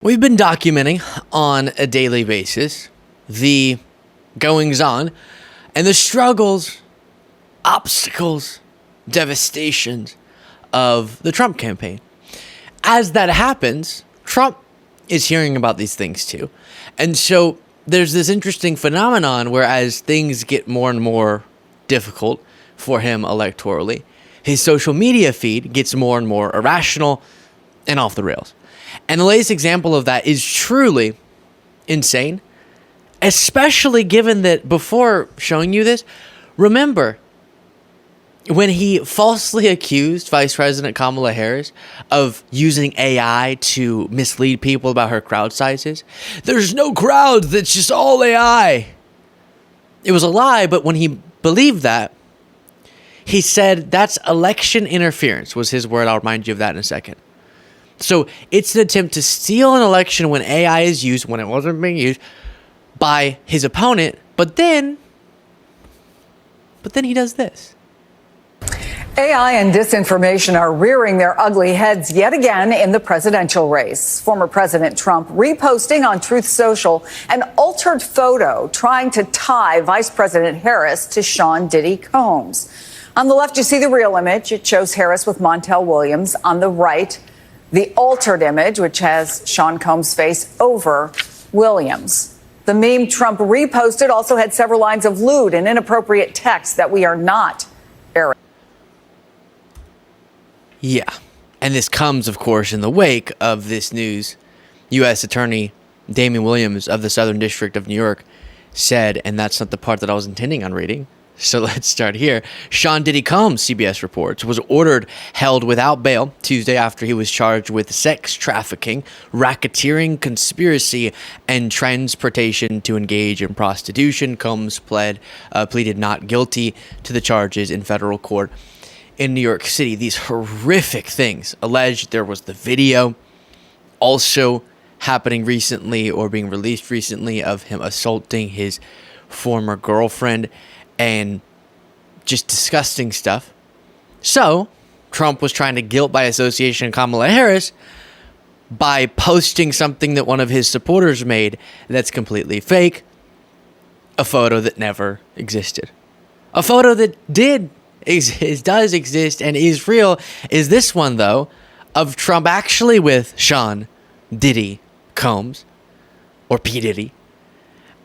We've been documenting on a daily basis the goings on and the struggles, obstacles, devastations of the Trump campaign. As that happens, Trump is hearing about these things too. And so there's this interesting phenomenon where as things get more and more difficult for him electorally, his social media feed gets more and more irrational and off the rails. And the latest example of that is truly insane, especially given that before showing you this, remember when he falsely accused Vice President Kamala Harris of using AI to mislead people about her crowd sizes. There's no crowd, that's just all AI. It was a lie, but when he believed that, he said that's election interference was his word. I'll remind you of that in a second. So it's an attempt to steal an election when AI is used, when it wasn't being used, by his opponent. But then he does this. AI and disinformation are rearing their ugly heads yet again in the presidential race. Former President Trump reposting on Truth Social an altered photo trying to tie Vice President Harris to Sean Diddy Combs. On the left, you see the real image. It shows Harris with Montel Williams. On the right, the altered image, which has Sean Combs' face over Williams. The meme Trump reposted also had several lines of lewd and inappropriate text that we are not airing. Yeah. And this comes, of course, in the wake of this news. U.S. Attorney Damien Williams of the Southern District of New York said, and that's not the part that I was intending on reading, so let's start here. Sean Diddy Combs, CBS reports, was ordered held without bail Tuesday after he was charged with sex trafficking, racketeering, conspiracy, and transportation to engage in prostitution. Combs pleaded not guilty to the charges in federal court in New York City. These horrific things alleged. There was the video also happening recently or being released recently of him assaulting his former girlfriend and just disgusting stuff. So Trump was trying to guilt by association Kamala Harris by posting something that one of his supporters made that's completely fake, a photo that never existed. A photo that does exist and is real is this one, though, of Trump actually with Sean Diddy Combs, or P. Diddy.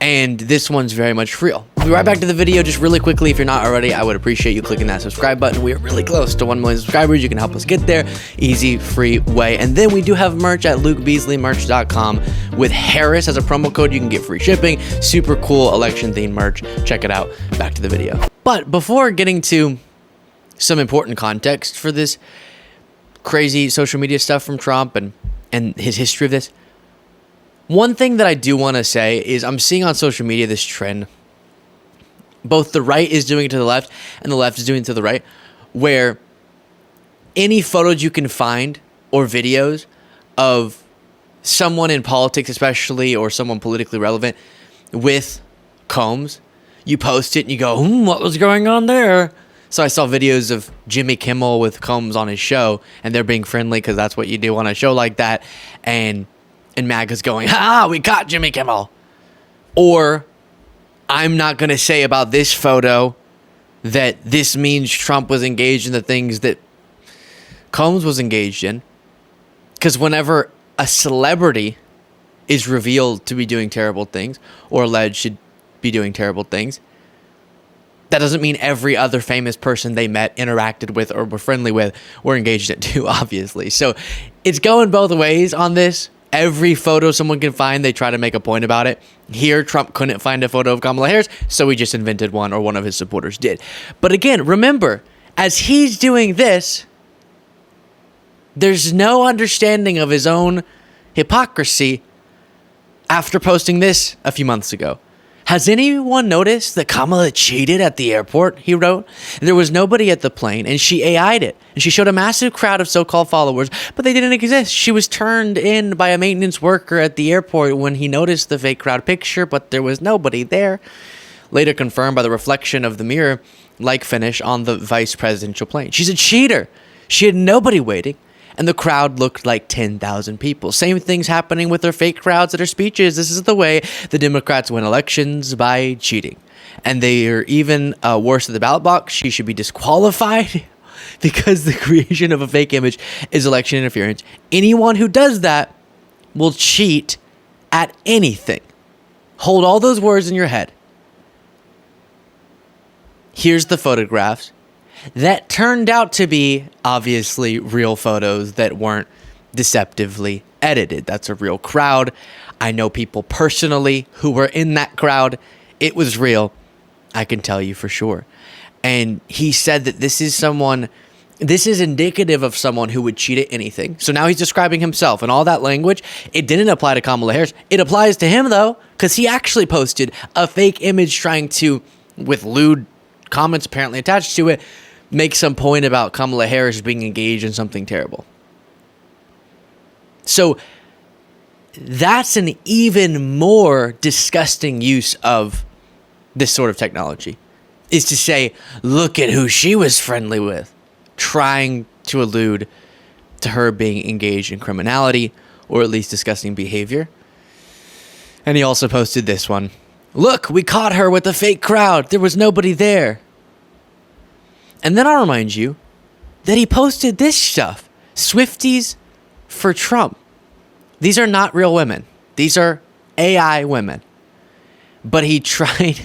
And this one's very much real. We'll be right back to the video just really quickly. If you're not already, I would appreciate you clicking that subscribe button. We are really close to 1 million subscribers. You can help us get there. Easy, free way. And then we do have merch at lukebeasleymerch.com with Harris as a promo code. You can get free shipping. Super cool election-themed merch. Check it out. Back to the video. But before getting to some important context for this crazy social media stuff from Trump and his history of this, one thing that I do want to say is I'm seeing on social media this trend. Both the right is doing it to the left and the left is doing it to the right, where any photos you can find or videos of someone in politics especially, or someone politically relevant with Combs, you post it and you go, what was going on there? So I saw videos of Jimmy Kimmel with Combs on his show, and they're being friendly because that's what you do on a show like that. And MAGA's going, we caught Jimmy Kimmel. Or I'm not going to say about this photo that this means Trump was engaged in the things that Combs was engaged in. Because whenever a celebrity is revealed to be doing terrible things or alleged to be doing terrible things, that doesn't mean every other famous person they met, interacted with, or were friendly with were engaged in it too, obviously. So it's going both ways on this. Every photo someone can find, they try to make a point about it. Here, Trump couldn't find a photo of Kamala Harris, so he just invented one, or one of his supporters did. But again, remember, as he's doing this, there's no understanding of his own hypocrisy after posting this a few months ago. Has anyone noticed that Kamala cheated at the airport, he wrote? There was nobody at the plane, and she AI'd it. And she showed a massive crowd of so-called followers, but they didn't exist. She was turned in by a maintenance worker at the airport when he noticed the fake crowd picture, but there was nobody there. Later confirmed by the reflection of the mirror-like finish on the vice presidential plane. She's a cheater. She had nobody waiting, and the crowd looked like 10,000 people. Same things happening with their fake crowds at her speeches. This is the way the Democrats win elections, by cheating. And they are even worse at the ballot box. She should be disqualified because the creation of a fake image is election interference. Anyone who does that will cheat at anything. Hold all those words in your head. Here's the photographs that turned out to be obviously real photos that weren't deceptively edited. That's a real crowd. I know people personally who were in that crowd. It was real. I can tell you for sure. And he said that this is indicative of someone who would cheat at anything. So now he's describing himself and all that language. It didn't apply to Kamala Harris. It applies to him though, because he actually posted a fake image trying to, with lewd comments apparently attached to it, make some point about Kamala Harris being engaged in something terrible. So that's an even more disgusting use of this sort of technology, is to say, look at who she was friendly with, trying to allude to her being engaged in criminality or at least disgusting behavior. And he also posted this one. Look, we caught her with a fake crowd. There was nobody there. And then I'll remind you that he posted this stuff. Swifties for Trump. These are not real women. These are AI women. But he tried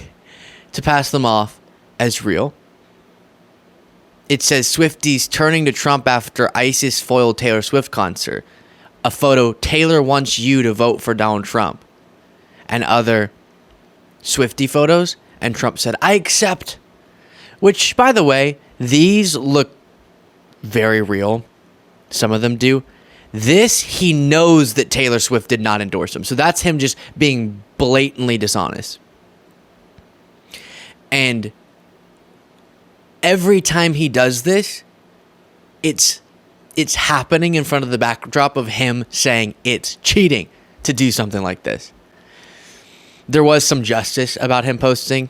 to pass them off as real. It says Swifties turning to Trump after ISIS foiled Taylor Swift concert. A photo, Taylor wants you to vote for Donald Trump. And other Swiftie photos. And Trump said, I accept. Which, by the way, these look very real. Some of them do. This, he knows that Taylor Swift did not endorse him. So that's him just being blatantly dishonest. And every time he does this, it's happening in front of the backdrop of him saying it's cheating to do something like this. There was some justice about him posting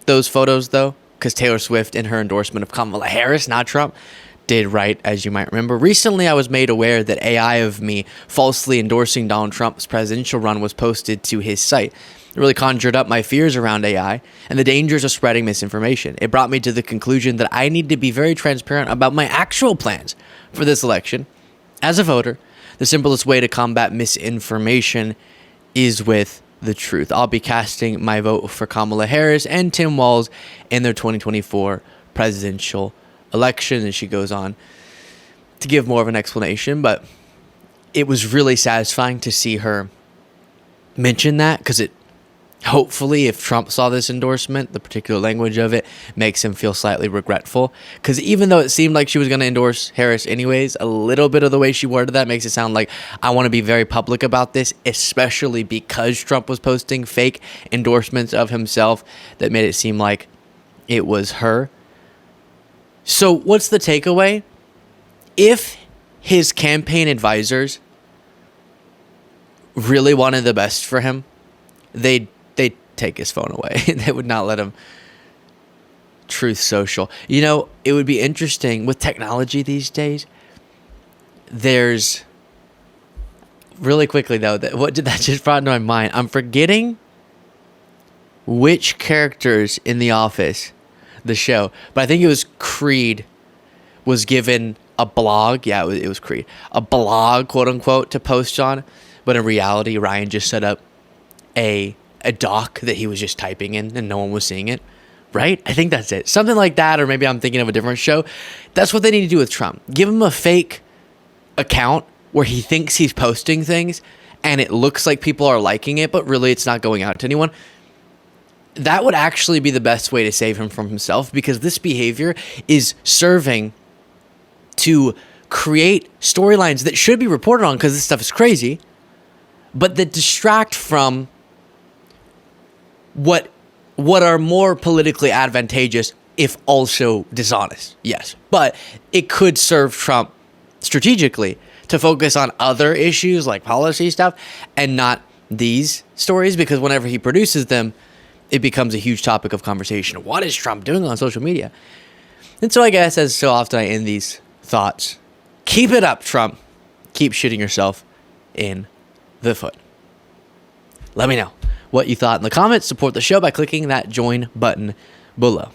those photos, though, because Taylor Swift, in her endorsement of Kamala Harris, not Trump, did write, as you might remember. Recently, I was made aware that AI of me falsely endorsing Donald Trump's presidential run was posted to his site. It really conjured up my fears around AI and the dangers of spreading misinformation. It brought me to the conclusion that I need to be very transparent about my actual plans for this election. As a voter, the simplest way to combat misinformation is with the truth. I'll be casting my vote for Kamala Harris and Tim Walz in their 2024 presidential election. And she goes on to give more of an explanation, but it was really satisfying to see her mention that, because it hopefully, if Trump saw this endorsement, the particular language of it makes him feel slightly regretful. Because even though it seemed like she was going to endorse Harris anyways, a little bit of the way she worded that makes it sound like I want to be very public about this, especially because Trump was posting fake endorsements of himself that made it seem like it was her. So what's the takeaway? If his campaign advisors really wanted the best for him, they'd take his phone away. They would not let him Truth Social. You know, it would be interesting with technology these days. There's really quickly though, what did that just brought into my mind? I'm forgetting which characters in The Office, the show, but I think it was Creed, was given a blog. Yeah, it was Creed, a blog, quote unquote, to post on. But in reality, Ryan just set up a doc that he was just typing in and no one was seeing it, right? I think that's it. Something like that, or maybe I'm thinking of a different show. That's what they need to do with Trump. Give him a fake account where he thinks he's posting things and it looks like people are liking it, but really it's not going out to anyone. That would actually be the best way to save him from himself, because this behavior is serving to create storylines that should be reported on because this stuff is crazy, but that distract from what are more politically advantageous, if also dishonest. Yes, but it could serve Trump strategically to focus on other issues like policy stuff and not these stories, because whenever he produces them, it becomes a huge topic of conversation. What is Trump doing on social media? And so I guess, as so often I end these thoughts Keep it up, Trump. Keep shooting yourself in the foot. Let me know what you thought in the comments. Support the show by clicking that join button below.